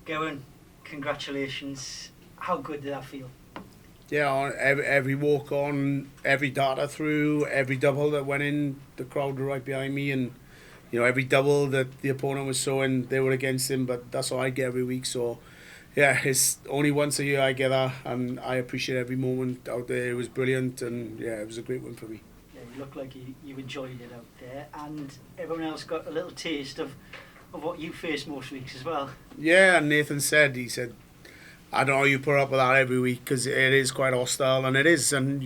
Gerwyn, congratulations. How good did that feel? Yeah, every walk on, every data through, every double that went in, the crowd were right behind me, and every double that the opponent was throwing, they were against him. But that's all I get every week. So yeah, it's only once a year I get that, and I appreciate every moment out there. It was brilliant, and yeah, it was a great win for me. Yeah, you look like you enjoyed it out there, and everyone else got a little taste of what you face most weeks as well. Yeah, and Nathan said, I don't know how you put up with that every week, because it is quite hostile, and it is. And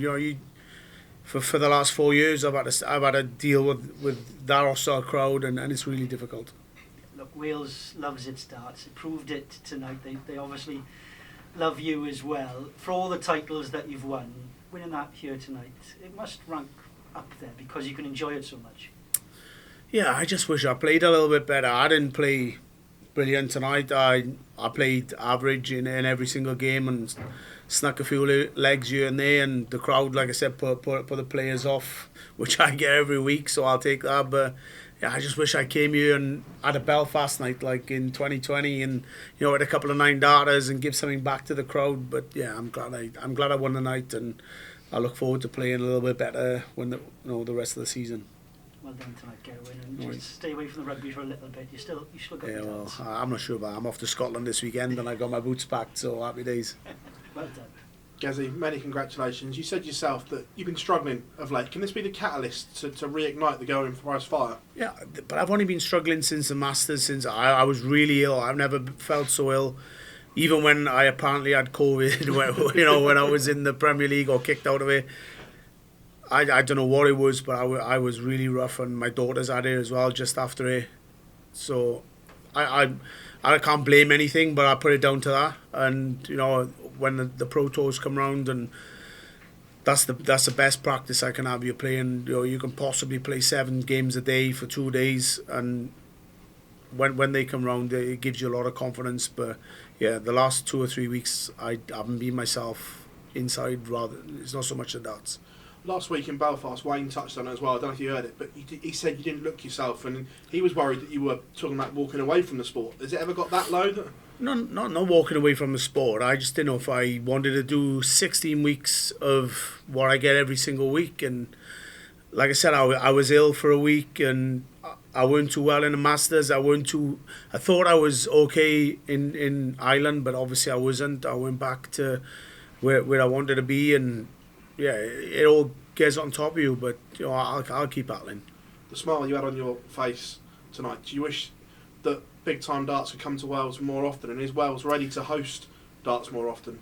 for the last 4 years, I've had to deal with that hostile crowd, and it's really difficult. Look, Wales loves its darts. It proved it tonight. They obviously love you as well. For all the titles that you've won, winning that here tonight, it must rank up there because you can enjoy it so much. Yeah, I just wish I played a little bit better. I didn't play brilliant tonight. I played average in every single game and snuck a few legs here and there, and the crowd, like I said, put the players off, which I get every week, so I'll take that. But yeah, I just wish I came here and had a Belfast night like in 2020, and had a couple of 9 darters and give something back to the crowd. But yeah, I'm glad I won the night, and I look forward to playing a little bit better when the rest of the season. Well done tonight, Gerwyn, and just stay away from the rugby for a little bit. You still got yeah, well, I'm not sure, but I'm off to Scotland this weekend, and I got my boots packed, so happy days. Well done. Gazzy, many congratulations. You said yourself that you've been struggling of late. Can this be the catalyst to reignite the Gerwyn Price fire? Yeah, but I've only been struggling since the Masters, since I was really ill. I've never felt so ill. Even when I apparently had COVID, when I was in the Premier League or kicked out of it. I don't know what it was, but I was really rough, and my daughters had it as well just after it. So I can't blame anything, but I put it down to that. And when the Pro Tours come round, and that's the best practice I can have. You're playing, you can possibly play 7 games a day for 2 days, and when they come round, it gives you a lot of confidence. But yeah, the last 2 or 3 weeks, I haven't been myself inside. Rather, it's not so much the darts. Last week in Belfast, Wayne touched on it as well. I don't know if you heard it, but he said you didn't look yourself, and he was worried that you were talking about walking away from the sport. Has it ever got that low? No, not walking away from the sport. I just didn't know if I wanted to do 16 weeks of what I get every single week. And like I said, I was ill for a week, and I weren't too well in the Masters. I thought I was okay in Ireland, but obviously I wasn't. I went back to where I wanted to be, and yeah, it all gets on top of you, but I'll keep battling. The smile you had on your face tonight, do you wish that big time darts could come to Wales more often, and is Wales ready to host darts more often?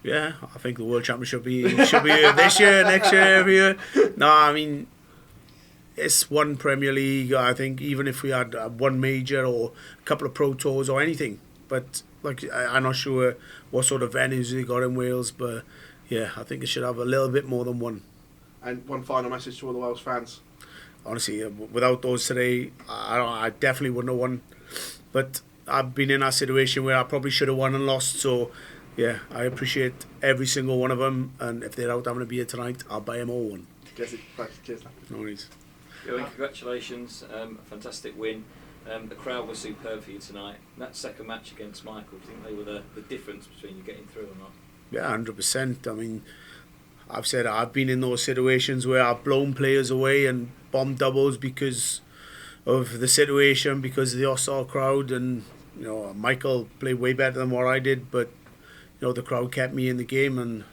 Yeah, I think the World Championship should be here this year, next year, every year. No, I mean, it's one Premier League. I think even if we had one major or a couple of Pro Tours or anything, but like I'm not sure what sort of venues they got in Wales, but yeah, I think it should have a little bit more than one. And one final message to all the Welsh fans. Honestly, without those today, I definitely wouldn't have won. But I've been in that situation where I probably should have won and lost. So, yeah, I appreciate every single one of them. And if they're out having a beer tonight, I'll buy them all one. Cheers. No worries. Congratulations, fantastic win. The crowd was superb for you tonight. That second match against Michael, do you think they were the difference between you getting through or not? Yeah, 100%. I mean, I've been in those situations where I've blown players away and bombed doubles because of the situation, because of the hostile crowd. And Michael played way better than what I did, but the crowd kept me in the game. And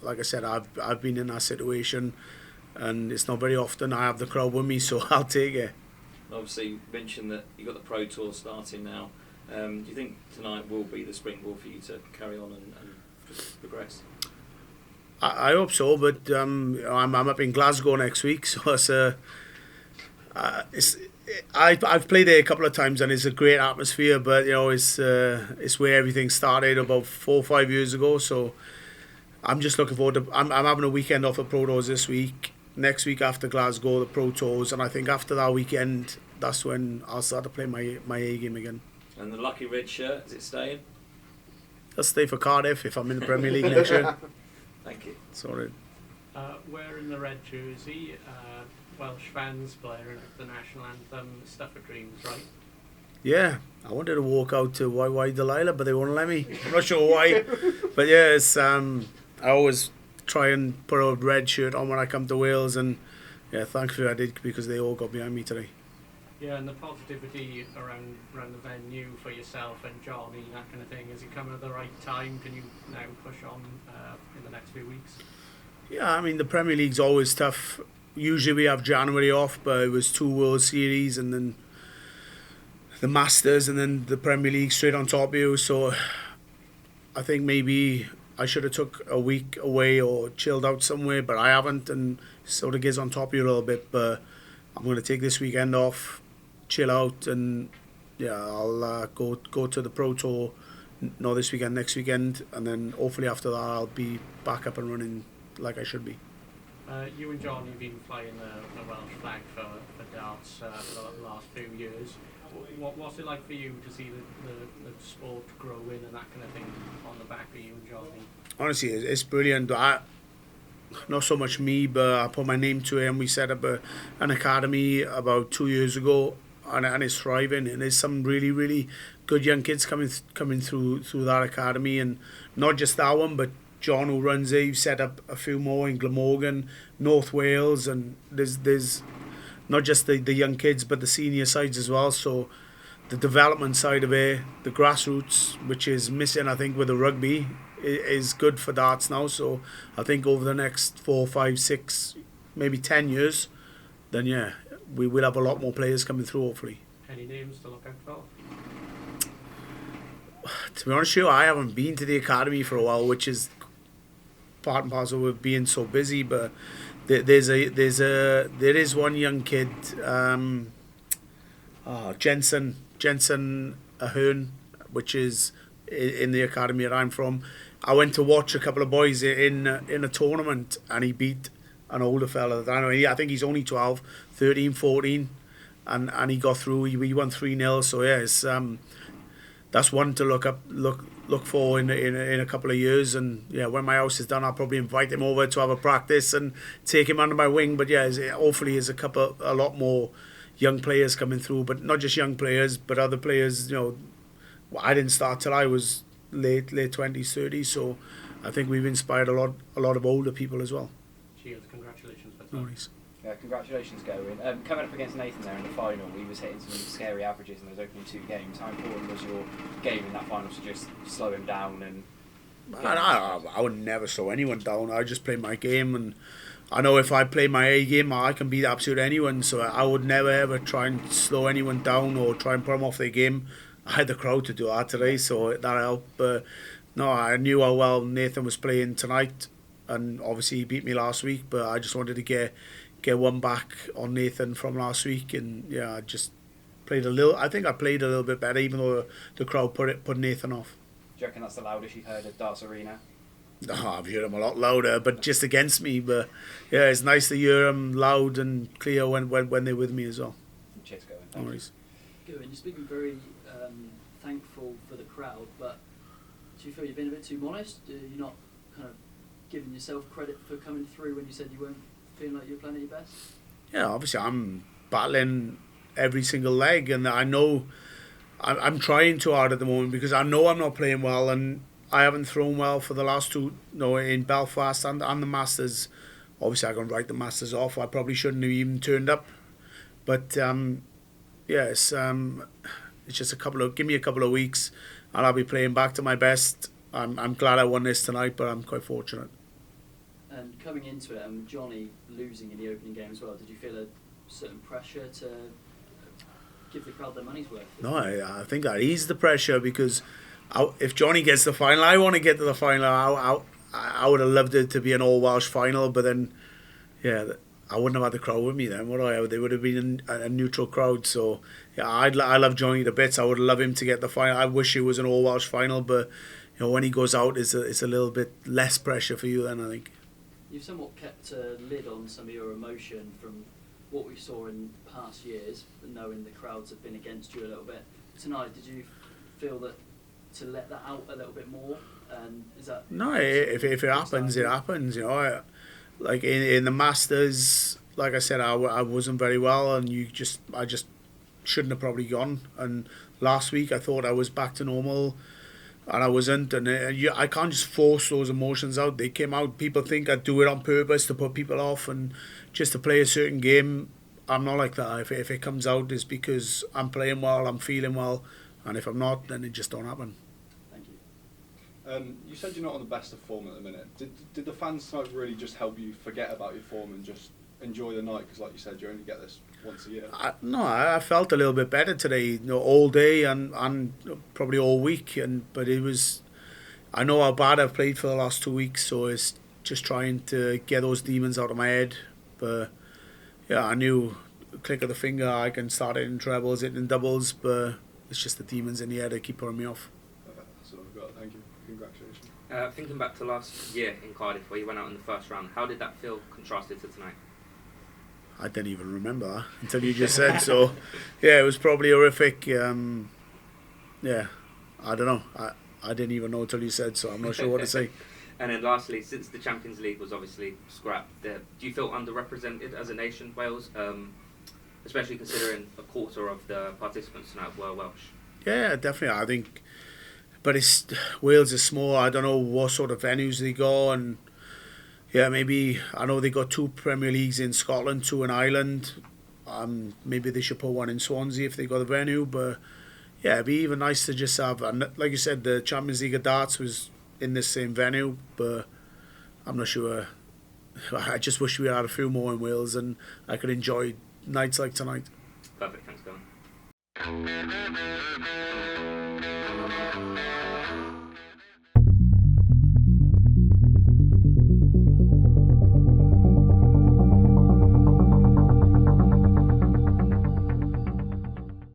like I said, I've been in that situation, and it's not very often I have the crowd with me, so I'll take it. Obviously, you mentioned that you got the Pro Tour starting now. Do you think tonight will be the springboard for you to carry on and progress? I hope so, but I'm up in Glasgow next week, so I've played there a couple of times, and it's a great atmosphere. But it's where everything started about 4 or 5 years ago. So I'm just looking forward to. I'm having a weekend off of Pro Tours this week. Next week after Glasgow, the Pro Tours, and I think after that weekend, that's when I'll start to play my A game again. And the lucky red shirt, is it staying? I'll stay for Cardiff if I'm in the Premier League next year. Thank you. Sorry. Wearing the red jersey, Welsh fans blaring at the national anthem, Stuff of Dreams, right? Yeah, I wanted to walk out to Why Why Delilah, but they won't let me. I'm not sure why. But yeah, it's, I always try and put a red shirt on when I come to Wales, and yeah, thankfully I did because they all got behind me today. Yeah, and the positivity around the venue for yourself and Johnny, that kind of thing, has it come at the right time? Can you now push on in the next few weeks? Yeah, I mean, the Premier League's always tough. Usually we have January off, but it was 2 World Series and then the Masters and then the Premier League straight on top of you. So I think maybe I should have took a week away or chilled out somewhere, but I haven't, and sort of gets on top of you a little bit. But I'm going to take this weekend off, chill out, and yeah, I'll go to the Pro Tour, not this weekend, next weekend, and then hopefully after that I'll be back up and running like I should be. You and John have been flying the Welsh flag for darts for the last few years. What's it like for you to see the sport growing and that kind of thing on the back of you and Johnny? Honestly, it's brilliant. Not so much me, but I put my name to it, and we set up an academy about 2 years ago, and it's thriving. And there's some really, really good young kids coming through that academy, and not just that one, but John, who runs it, you've set up a few more in Glamorgan, North Wales, and there's not just the young kids, but the senior sides as well. So the development side of it, the grassroots, which is missing, I think, with the rugby, is good for darts now. So I think over the next 4, 5, 6, maybe 10 years, then yeah, we will have a lot more players coming through, hopefully. Any names to look out for? To be honest with you, I haven't been to the academy for a while, which is part and parcel with being so busy. But there is one young kid, Jensen Ahern, which is in the academy that I'm from. I went to watch a couple of boys in a tournament, and he beat an older fella. I think he's only 12, 13, 14, and he got through. He won 3-0. So yeah, it's, that's one to look for in a couple of years. And yeah, when my house is done, I'll probably invite him over to have a practice and take him under my wing. But yeah, hopefully there's a lot more young players coming through, but not just young players, but other players. You know, I didn't start till I was late 20s, 30s. So I think we've inspired a lot of older people as well. Cheers, congratulations. No worries. Yeah, congratulations, Gerwyn. Coming up against Nathan there in the final, he was hitting some scary averages in those opening 2 games. How important was your game in that final to just slow him down? And I would never slow anyone down. I just play my game, and I know if I play my A game, I can beat absolutely anyone. So I would never ever try and slow anyone down or try and put them off their game. I had the crowd to do that today, so that helped. No, I knew how well Nathan was playing tonight, and obviously he beat me last week. But I just wanted to get one back on Nathan from last week, and yeah, I just played a little. I think I played a little bit better, even though the crowd put Nathan off. do you reckon that's the loudest you've heard at Darts Arena? Oh, I've heard him a lot louder, but just against me. But yeah, it's nice to hear them loud and clear when they're with me as well. Cheers, Gerwyn. No worries. Gerwyn, you're speaking very thankful for the crowd, but do you feel you've been a bit too modest? You're not kind of giving yourself credit for coming through when you said you weren't feeling like you were playing at your best? Yeah, obviously I'm battling every single leg, and I know I'm trying too hard at the moment because I know I'm not playing well, and I haven't thrown well for the last two, in Belfast and the Masters. Obviously I can write the Masters off. I probably shouldn't have even turned up, but yeah, it's just give me a couple of weeks and I'll be playing back to my best. I'm glad I won this tonight, but I'm quite fortunate. And coming into it, and Johnny losing in the opening game as well, did you feel a certain pressure to give the crowd their money's worth? No, I think that eased the pressure because if Johnny gets the final, I want to get to the final. I would have loved it to be an all-Welsh final, but then, yeah, I wouldn't have had the crowd with me then, would I? They would have been a neutral crowd. So, yeah, I love Johnny to bits. I would love him to get the final. I wish it was an all-Welsh final, but when he goes out, it's a little bit less pressure for you then, I think. You've somewhat kept a lid on some of your emotion from what we saw in past years, knowing the crowds have been against you a little bit. Tonight, did you feel that to let that out a little bit more? And is that No, if it happens, it happens. You know, like in the Masters, like I said, I wasn't very well, and I just shouldn't have probably gone. And last week I thought I was back to normal, and I wasn't. And I can't just force those emotions out. They came out. People think I do it on purpose to put people off and just to play a certain game. I'm not like that. If it comes out, it's because I'm playing well, I'm feeling well, and if I'm not, then it just don't happen. Thank you. You said you're not on the best of form at the minute. Did the fans tonight really just help you forget about your form and just enjoy the night? Because like you said, you only get this once a year. I felt a little bit better today, you know, all day and probably all week. But it was, I know how bad I've played for the last 2 weeks, so it's just trying to get those demons out of my head. But yeah, I knew, click of the finger, I can start it in trebles, it in doubles, but it's just the demons in the head that keep putting me off. That's all I've got. Thank you. Congratulations. Thinking back to last year in Cardiff, where you went out in the first round, how did that feel contrasted to tonight? I didn't even remember that until you just said so. Yeah, it was probably horrific. Yeah, I don't know. I didn't even know until you said so. I'm not sure what to say. And then lastly, since the Champions League was obviously scrapped, do you feel underrepresented as a nation, Wales? Especially considering a quarter of the participants tonight were Welsh. Yeah, definitely. I think, but Wales is small. I don't know what sort of venues they go, and yeah, maybe I know they got 2 Premier Leagues in Scotland, 2 in Ireland. Maybe they should put one in Swansea if they got the venue. But yeah, it'd be even nice to just have, and like you said, the Champions League of darts was in this same venue, but I'm not sure. I just wish we had a few more in Wales and I could enjoy nights like tonight. Perfect, thanks, Gavin.